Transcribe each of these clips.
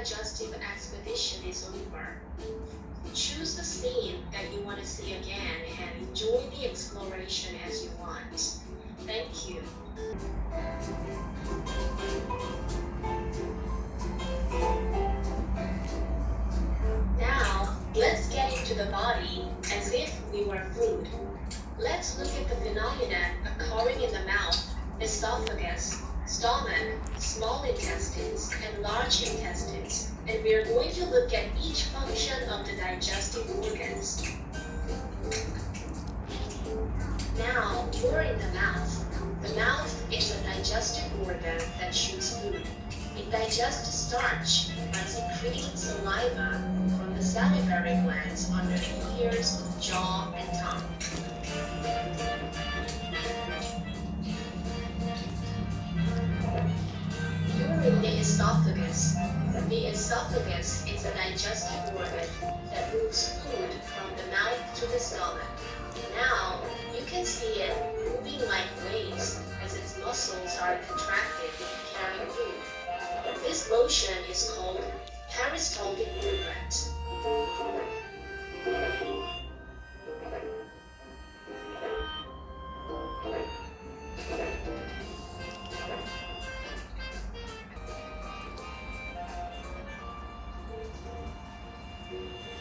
digestive expedition is over. Choose the scene that you want to see again and enjoy the exploration as you want. Thank you. Now, let's get into the body as if we were food. Let's look at the phenomena occurring in the mouth, esophagus, stomach, small intestines, and large intestines. And we are going to look at each function of the digestive organs. Now, we're in the mouth. The mouth is a digestive organ that chews food. It digests starch by secreting saliva from the salivary glands under the ears, jaw, and tongue. You're in the esophagus. The esophagus is a digestive organ that moves food from the mouth to the stomach. Now, you can see it moving like waves as its muscles are contracted, carrying food. This motion is called peristaltic movement.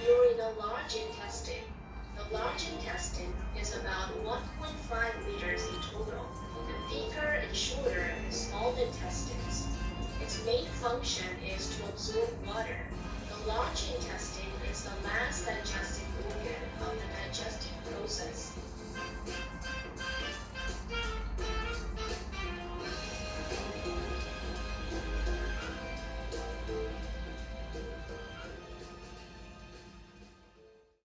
You're in a large intestine. The large intestine is about 1.5 liters in total, and thicker and shorter than small intestines. Its main function is to absorb water. The large intestine is the last digestive organ of the digestive process.